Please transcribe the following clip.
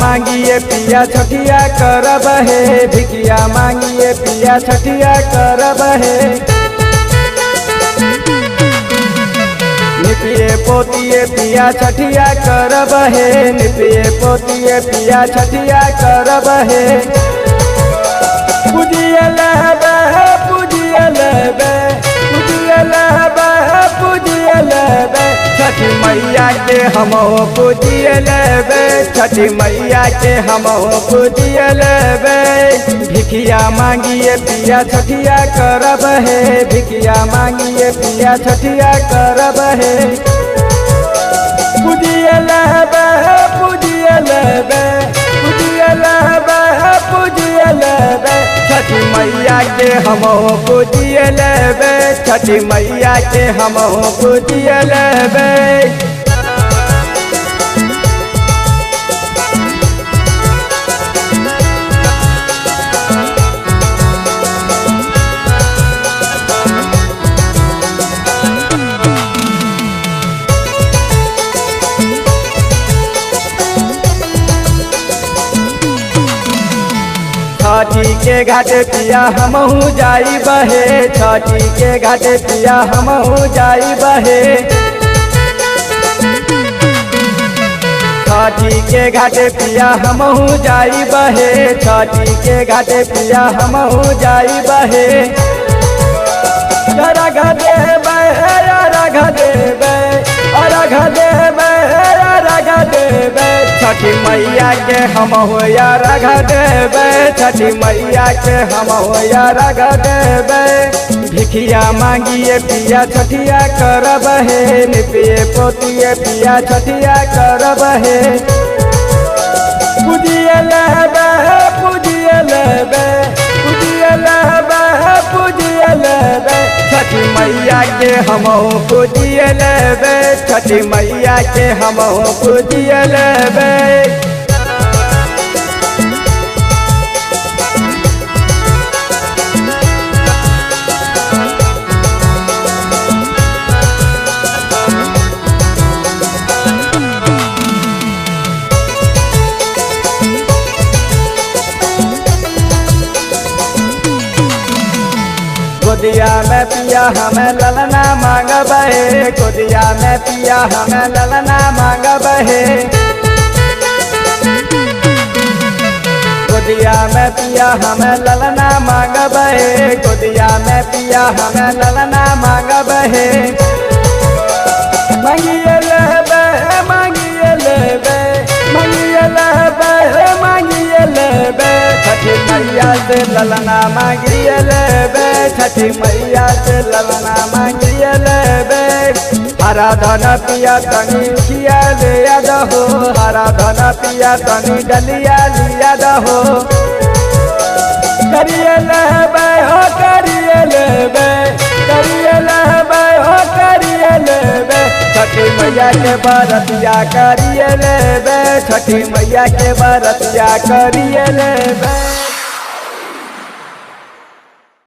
मांगिए पिया छठिया करब है, भिखिया मांगिए पिया छठिया करब है। निपिए पोतिए पिया छठिया करब है, निपिए पोतिए पिया छठिया करब है। पूजिए लहबे पूजिए लहबे पूजिए लहबे पूजिए लहबे, छठी मैया के हम पूजिए लेबे, छठी मैया के हम पूजिए लेबे। भिखिया मांगिए पिया छठिया करब है, भिखिया मांगिए पिया छठिया करब है। पूजिए लेबे पूजिए लेबे पूजिए लेबे पूजिए लेबे, छठी मैया के हम पूजिए लेबे, छठी मैया के हम पूजिए लेबे। छठी के घाट पिया हमहू जाई बहे, छठी के घाट पिया हमहू जाई बहे। छठी के घाट पिया हमहू जाई बहे, छठी के घाट पिया हमहू जाई बहे। अर्घ देबै अर्घ देबै अर्घ देबै अर्घ देबै, छठी मैया के हम अर्घ देबै, छठी मैया के हम अर्घ देबै। भिखिया मांगिए पिया छठिया करब है, निपिए पोतिए पिया छठिया करब है। पूजिए लेबे पूजिए लेबे पूजिए लेबे पूजिए लेबे, छठी मैया के हम पूजिए लेबे, छठी मैया के हम पूजिए लेबे। गोदिया में पिया हमें ललना मांगब है, गोदिया में पिया हमें ललना मांगब है। गोदिया में पिया हमें ललना मांगब है, गोदिया में पिया हमें ललना मांगब है। मांगिए लेबे मांगिए लेबे मांगिए लेबे मांगिए लेबे, छठी मैया से ललना मांगिए लेबे, छठी मैया से ललना मांगिए लेबे। हरा धन पिया तनी किया लिया दहो, हरा धन पिया तनी डलिया लिया दहो। करिए लेबे हो करिए लेबे करिए लेबे हो करिए लेबे, छठी मैया के बरतिया करिए लेबे, छठी मैया के बरतिया करिए लेबे।